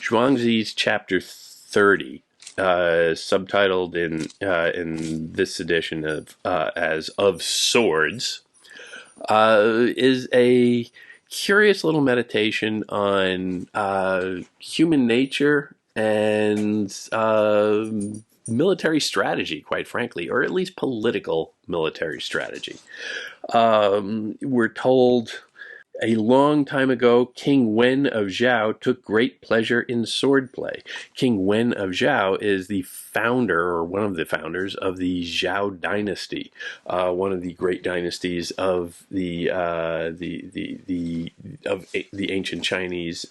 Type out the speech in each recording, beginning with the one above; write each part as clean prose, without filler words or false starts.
Zhuangzi's chapter 30, subtitled in this edition as "Of Swords," is a curious little meditation on human nature and military strategy, quite frankly, or at least political military strategy. We're told a long time ago, King Wen of Zhao took great pleasure in swordplay. King Wen of Zhao is the founder, or one of the founders, of the Zhao dynasty, one of the great dynasties of the ancient Chinese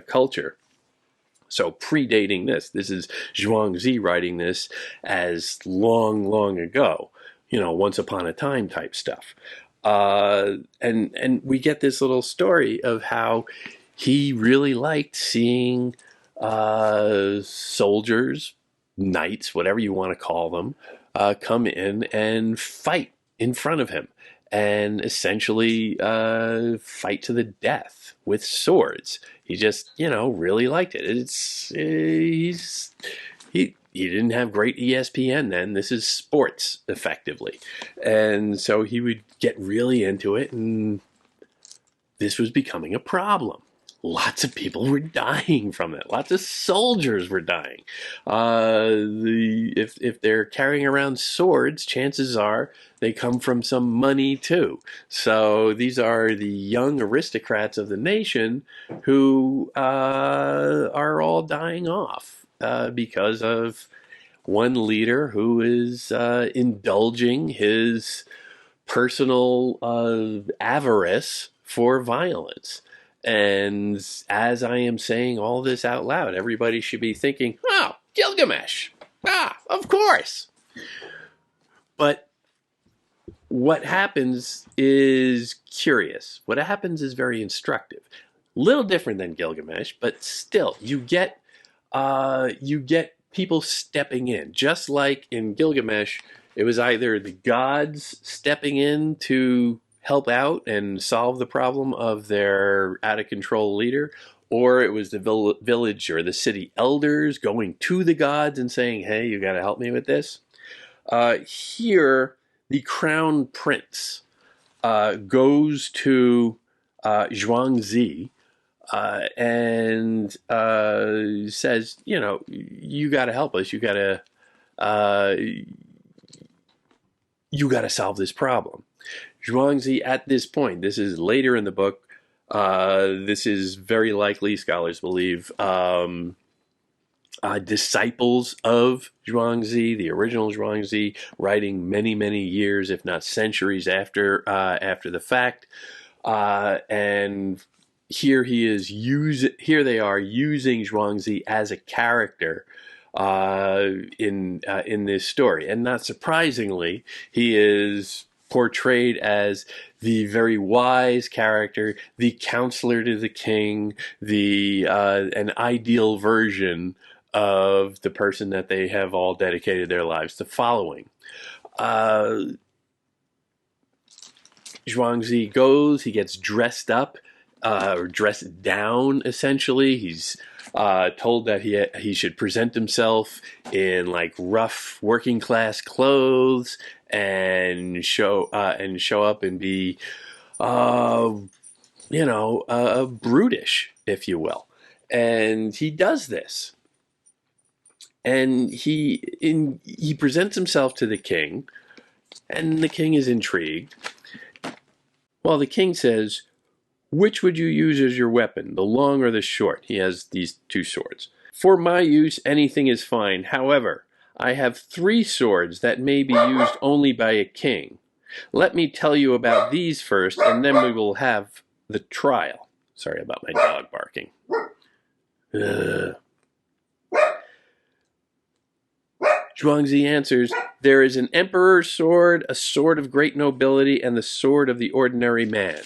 culture. So predating this is Zhuangzi writing this as long, long ago, once upon a time type stuff. And we get this little story of how he really liked seeing soldiers, knights, whatever you want to call them, come in and fight in front of him, and essentially fight to the death with swords. He just, really liked it. He didn't have great ESPN then. This is sports, effectively. And so he would get really into it, and this was becoming a problem. Lots of people were dying from it. Lots of soldiers were dying. If they're carrying around swords, chances are they come from some money too. So these are the young aristocrats of the nation who are all dying off because of one leader who is indulging his personal avarice for violence. And as I am saying all this out loud, everybody should be thinking, oh, Gilgamesh. Of course. But what happens is curious. What happens is very instructive. Little different than Gilgamesh, but still, you get people stepping in. Just like in Gilgamesh, it was either the gods stepping in to help out and solve the problem of their out-of-control leader, or it was the village or the city elders going to the gods and saying, hey, you got to help me with this. Here, the crown prince goes to Zhuangzi and says, you got to help us. You got to solve this problem. Zhuangzi, at this point, this is later in the book, this is very likely, scholars believe, disciples of Zhuangzi, the original Zhuangzi, writing many, many years, if not centuries after the fact. And here they are using Zhuangzi as a character in this story. And not surprisingly, he is portrayed as the very wise character, the counselor to the king, an ideal version of the person that they have all dedicated their lives to following. Zhuangzi goes, he gets dressed up, or dressed down, essentially. He's told that he should present himself in like rough working class clothes and show up and be, brutish, if you will. And he does this. And he presents himself to the king, and the king is intrigued. Well, the king says, which would you use as your weapon, the long or the short? He has these two swords. For my use, anything is fine. However, I have 3 swords that may be used only by a king. Let me tell you about these first, and then we will have the trial. Sorry about my dog barking. Zhuangzi answers, there is an emperor's sword, a sword of great nobility, and the sword of the ordinary man.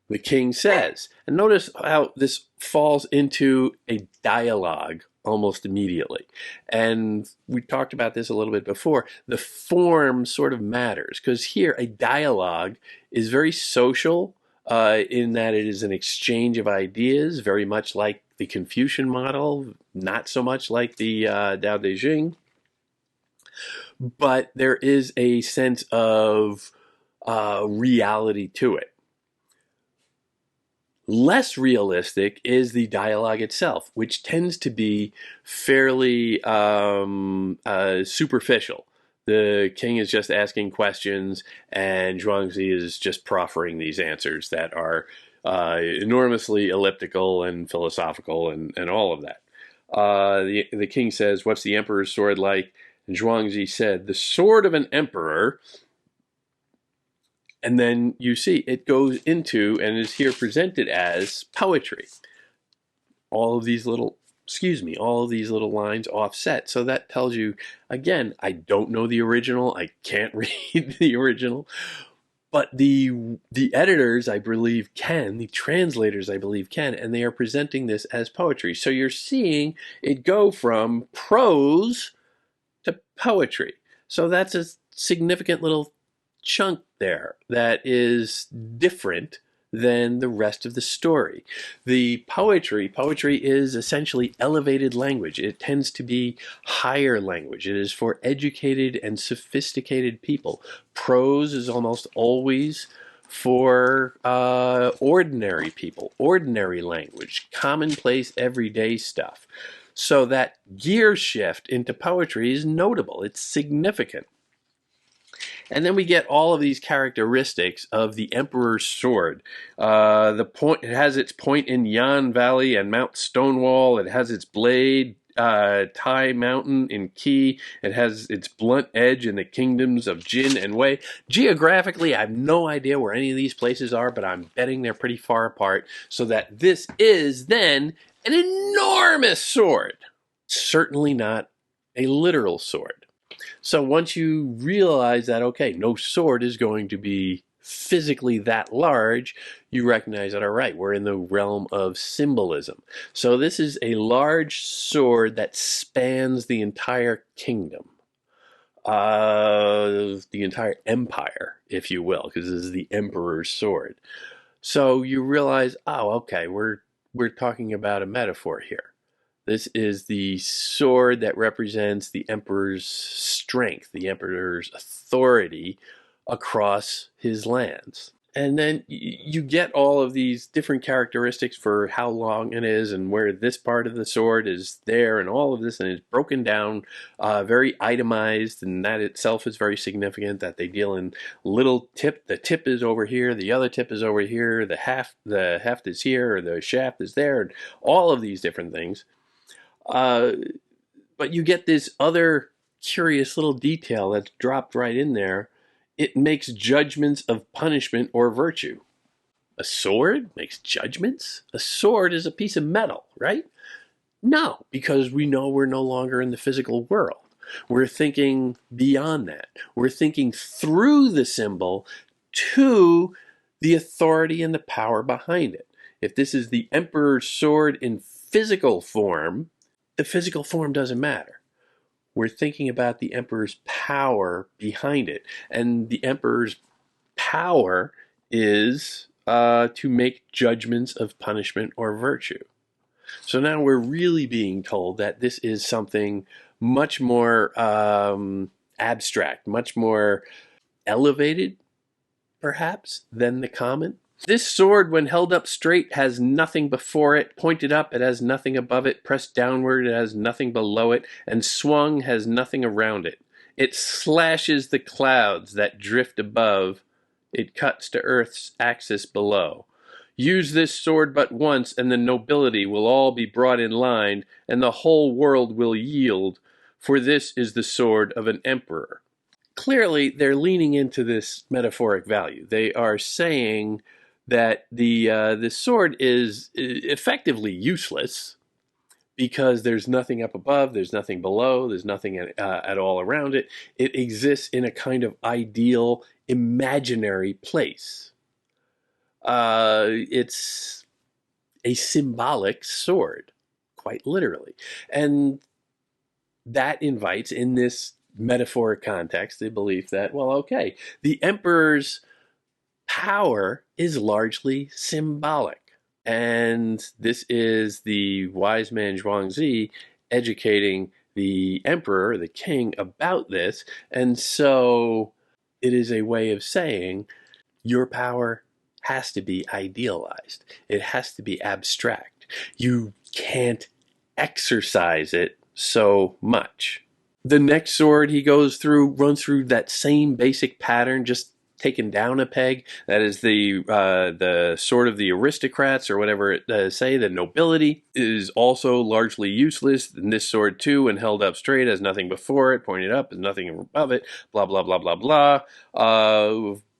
The king says, and notice how this falls into a dialogue almost immediately. And we talked about this a little bit before. The form sort of matters, because here a dialogue is very social, in that it is an exchange of ideas, very much like the Confucian model, not so much like the Tao Te Ching, but there is a sense of reality to it. Less realistic is the dialogue itself, which tends to be fairly superficial. The king is just asking questions, and Zhuangzi is just proffering these answers that are enormously elliptical and philosophical and all of that. The king says, "What's the emperor's sword like?" And Zhuangzi said, "The sword of an emperor." And then you see it goes into and is here presented as poetry. All of these little, all of these little lines offset. So that tells you, again, I don't know the original. I can't read the original. But the editors, I believe, can. The translators, I believe, can. And they are presenting this as poetry. So you're seeing it go from prose to poetry. So that's a significant little chunk there that is different than the rest of the story. The poetry is essentially elevated language. It tends to be higher language. It is for educated and sophisticated people. Prose is almost always for ordinary people, ordinary language, commonplace, everyday stuff. So that gear shift into poetry is notable. It's significant. And then we get all of these characteristics of the Emperor's sword. It has its point in Yan Valley and Mount Stonewall. It has its blade, Tai Mountain in Qi. It has its blunt edge in the kingdoms of Jin and Wei. Geographically, I have no idea where any of these places are, but I'm betting they're pretty far apart. So that this is then an enormous sword. Certainly not a literal sword. So once you realize that, okay, no sword is going to be physically that large, you recognize that, all right, we're in the realm of symbolism. So this is a large sword that spans the entire kingdom, the entire empire, if you will, because this is the emperor's sword. So you realize, oh, okay, we're talking about a metaphor here. This is the sword that represents the emperor's strength, the emperor's authority across his lands. And then you get all of these different characteristics for how long it is and where this part of the sword is there and all of this, and it's broken down, very itemized, and that itself is very significant that they deal in little tip. The tip is over here, the other tip is over here, the heft is here, or the shaft is there, and all of these different things. But you get this other curious little detail that's dropped right in there. It makes judgments of punishment or virtue. A sword makes judgments? A sword is a piece of metal, right? No, because we know we're no longer in the physical world. We're thinking beyond that. We're thinking through the symbol to the authority and the power behind it. If this is the emperor's sword in physical form, the physical form doesn't matter. We're thinking about the emperor's power behind it. And the emperor's power is to make judgments of punishment or virtue. So now we're really being told that this is something much more abstract, much more elevated, perhaps, than the common. This sword, when held up straight, has nothing before it. Pointed up, it has nothing above it. Pressed downward, it has nothing below it. And swung, has nothing around it. It slashes the clouds that drift above. It cuts to earth's axis below. Use this sword but once, and the nobility will all be brought in line, and the whole world will yield, for this is the sword of an emperor. Clearly, they're leaning into this metaphoric value. They are saying that the sword is effectively useless because there's nothing up above, there's nothing below, there's nothing at all around it. It exists in a kind of ideal, imaginary place. It's a symbolic sword, quite literally. And that invites, in this metaphoric context, the belief that, well, okay, the emperor's Power is largely symbolic. And this is the wise man Zhuangzi educating the emperor, the king, about this. And so it is a way of saying your power has to be idealized, it has to be abstract. You can't exercise it so much. The next sword he runs through that same basic pattern, just taken down a peg. That is the sword of the aristocrats, or whatever it say. The nobility is also largely useless. And this sword too, when held up straight, has nothing before it. Pointed up, has nothing above it. Blah blah blah blah blah.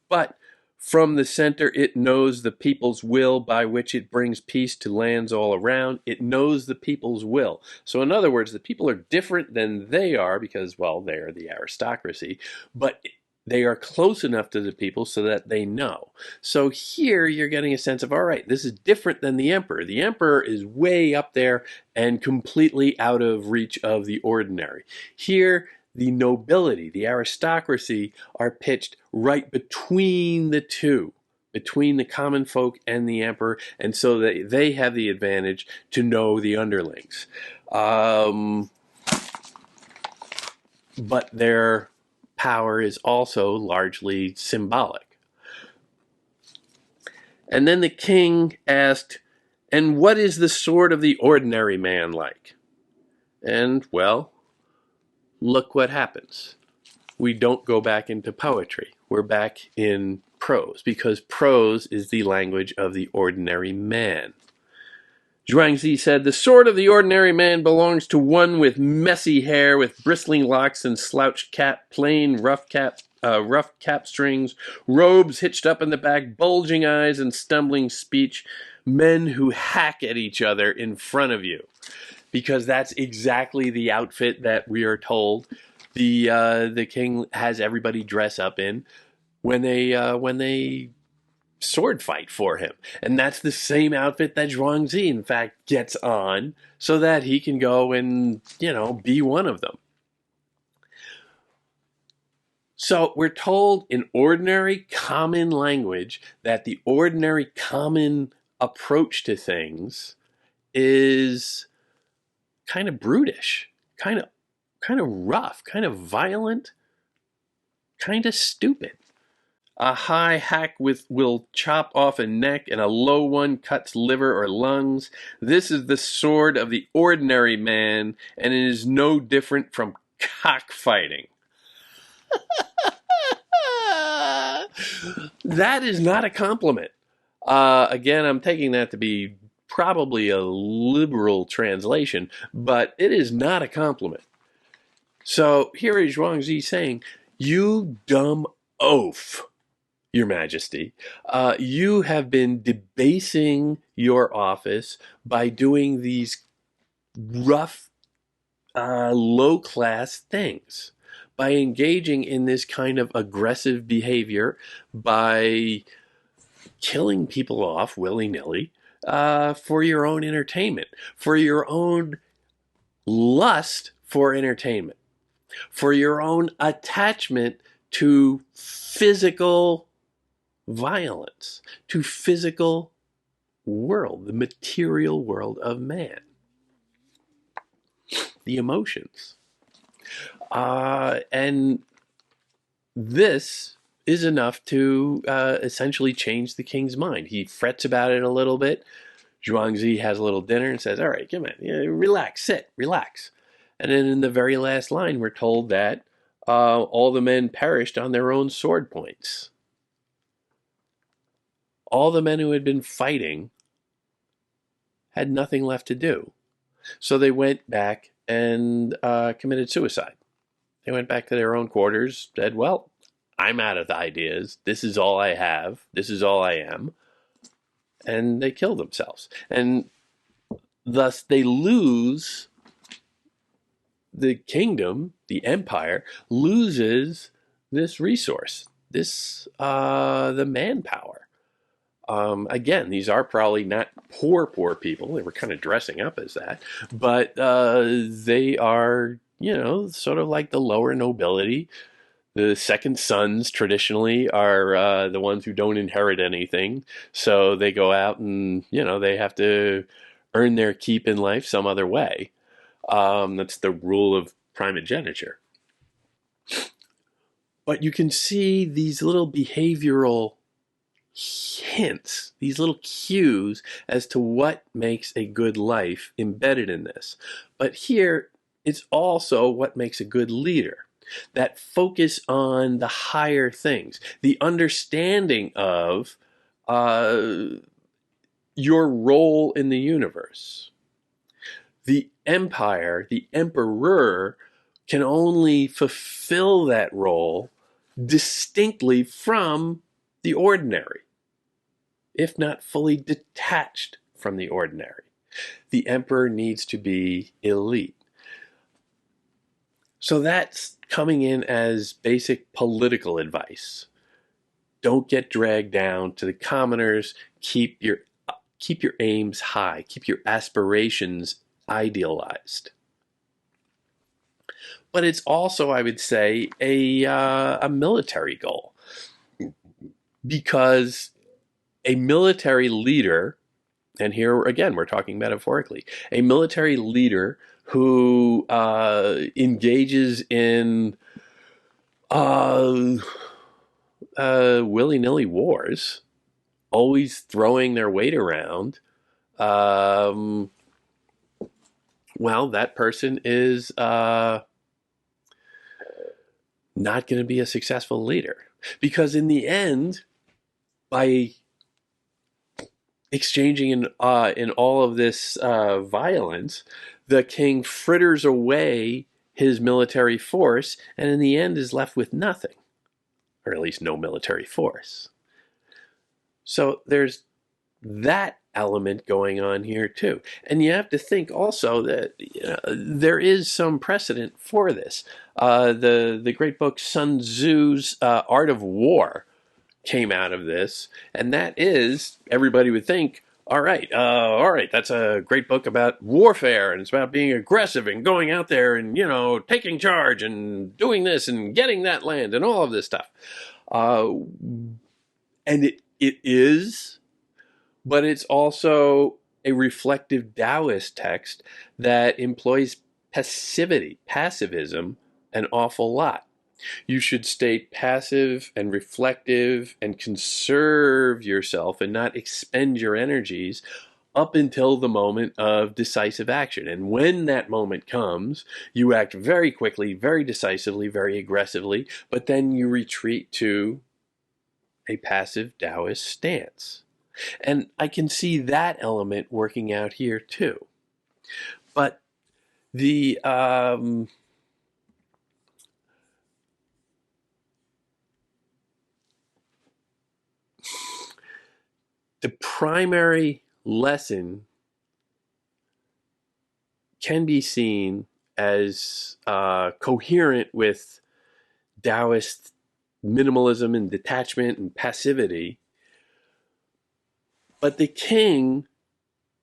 But from the center, it knows the people's will, by which it brings peace to lands all around. It knows the people's will. So in other words, the people are different than they are because, well, they are the aristocracy, but they are close enough to the people so that they know. So here you're getting a sense of, all right, this is different than the emperor. The emperor is way up there and completely out of reach of the ordinary. Here, the nobility, the aristocracy, are pitched right between the two, between the common folk and the emperor, and so that they have the advantage to know the underlings. But their power is also largely symbolic. And then the king asked, "And what is the sword of the ordinary man like?" And, well, look what happens. We don't go back into poetry. We're back in prose, because prose is the language of the ordinary man. Zhuangzi said, "The sword of the ordinary man belongs to one with messy hair, with bristling locks and slouched cap, plain rough cap strings, robes hitched up in the back, bulging eyes and stumbling speech, men who hack at each other in front of you." Because that's exactly the outfit that we are told the king has everybody dress up in when they sword fight for him. And that's the same outfit that Zhuangzi, in fact, gets on so that he can go and, be one of them. So we're told in ordinary common language that the ordinary common approach to things is kind of brutish, kind of rough, kind of violent, kind of stupid. A high hack will chop off a neck, and a low one cuts liver or lungs. This is the sword of the ordinary man, and it is no different from cockfighting. That is not a compliment. Again, I'm taking that to be probably a liberal translation, but it is not a compliment. So here is Zhuangzi saying, "You dumb oaf, Your Majesty, you have been debasing your office by doing these rough, low-class things, by engaging in this kind of aggressive behavior, by killing people off willy-nilly for your own entertainment, for your own lust for entertainment, for your own attachment to physical violence, to physical world, the material world of man, the emotions." And this is enough to essentially change the king's mind. He frets about it a little bit. Zhuangzi has a little dinner and says, "All right, come on, relax, sit, relax." And then in the very last line, we're told that all the men perished on their own sword points. All the men who had been fighting had nothing left to do. So they went back and committed suicide. They went back to their own quarters, said, "Well, I'm out of ideas. This is all I have. This is all I am." And they killed themselves. And thus they lose, the kingdom, the empire, loses this resource, this the manpower. Again, these are probably not poor people. They were kind of dressing up as that, but they are, sort of like the lower nobility, The second sons traditionally are the ones who don't inherit anything, so they go out and they have to earn their keep in life some other way. That's the rule of primogeniture. But you can see these little behavioral hints, these little cues as to what makes a good life embedded in this. But here, it's also what makes a good leader. That focus on the higher things, the understanding of your role in the universe. The empire, the emperor, can only fulfill that role distinctly from the ordinary, if not fully detached from the ordinary. The emperor needs to be elite. So that's coming in as basic political advice. Don't get dragged down to the commoners. Keep your aims high. Keep your aspirations idealized. But it's also, I would say, a military goal, because a military leader, and here again we're talking metaphorically, a military leader who engages in willy-nilly wars, always throwing their weight around, well, that person is not going to be a successful leader. Because in the end, by exchanging in all of this violence, the king fritters away his military force, and in the end is left with nothing, or at least no military force. So there's that element going on here too. And you have to think also that there is some precedent for this. The great book Sun Tzu's Art of War came out of this, and that is, everybody would think, all right, that's a great book about warfare, and it's about being aggressive and going out there and taking charge and doing this and getting that land and all of this stuff. And it is, but it's also a reflective Daoist text that employs passivism, an awful lot. You should stay passive and reflective and conserve yourself and not expend your energies up until the moment of decisive action. And when that moment comes, you act very quickly, very decisively, very aggressively, but then you retreat to a passive Taoist stance. And I can see that element working out here too. But the the primary lesson can be seen as coherent with Taoist minimalism and detachment and passivity. But the king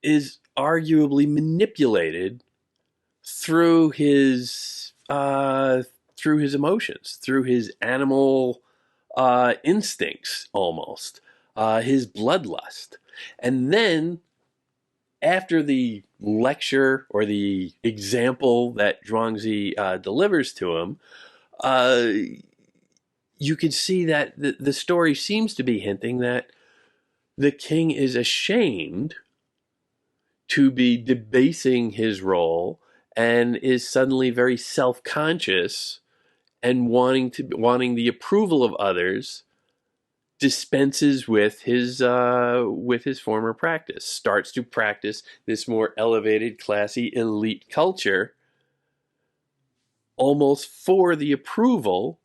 is arguably manipulated through his emotions, through his animal instincts, almost his bloodlust, and then after the lecture or the example that Zhuangzi delivers to him, you could see that the story seems to be hinting that the king is ashamed to be debasing his role and is suddenly very self-conscious and wanting the approval of others, dispenses with his former practice, starts to practice this more elevated, classy, elite culture almost for the approval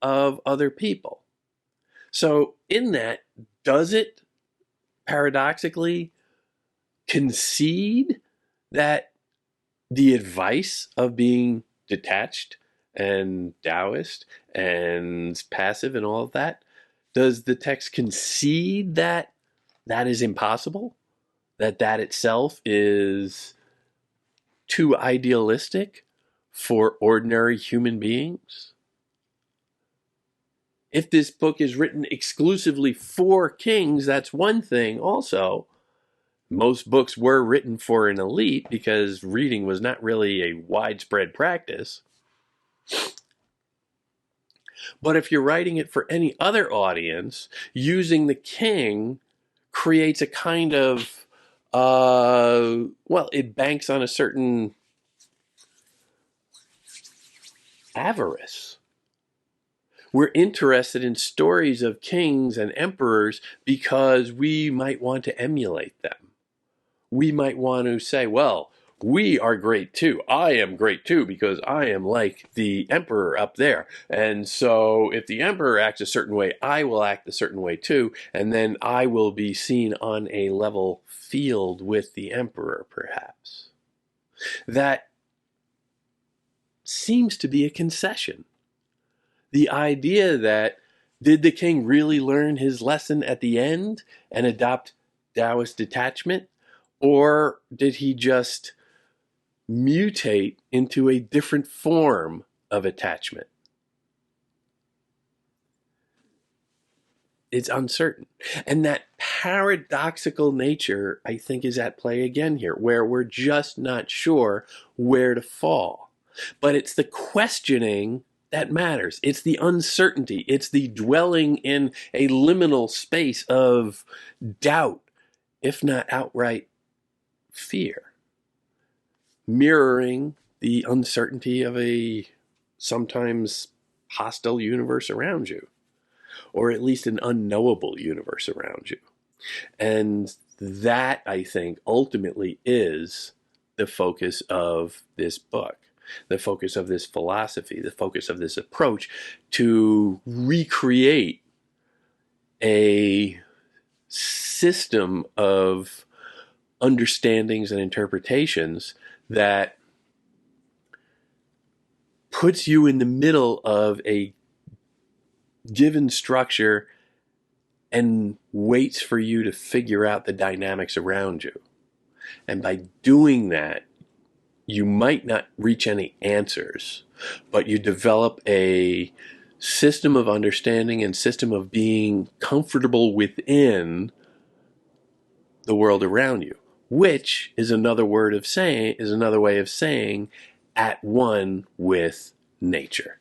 of other people. So in that, does it paradoxically concede that the advice of being detached and Taoist and passive and all of that, does the text concede that that is impossible? That itself is too idealistic for ordinary human beings? If this book is written exclusively for kings, that's one thing also. Most books were written for an elite because reading was not really a widespread practice. But if you're writing it for any other audience, using the king creates a kind of, well, it banks on a certain avarice. We're interested in stories of kings and emperors because we might want to emulate them. We might want to say, well, we are great too. I am great too because I am like the emperor up there. And so if the emperor acts a certain way, I will act a certain way too. And then I will be seen on a level field with the emperor, perhaps. That seems to be a concession. The idea that, did the king really learn his lesson at the end and adopt Daoist detachment? Or did he just mutate into a different form of attachment? It's uncertain. And that paradoxical nature, I think, is at play again here, where we're just not sure where to fall. But it's the questioning that matters. It's the uncertainty. It's the dwelling in a liminal space of doubt, if not outright fear, mirroring the uncertainty of a sometimes hostile universe around you, or at least an unknowable universe around you. And that, I think, ultimately is the focus of this book, the focus of this philosophy, the focus of this approach to recreate a system of understandings and interpretations that puts you in the middle of a given structure and waits for you to figure out the dynamics around you. And by doing that, you might not reach any answers, but you develop a system of understanding and system of being comfortable within the world around you, which is another way of saying at one with nature.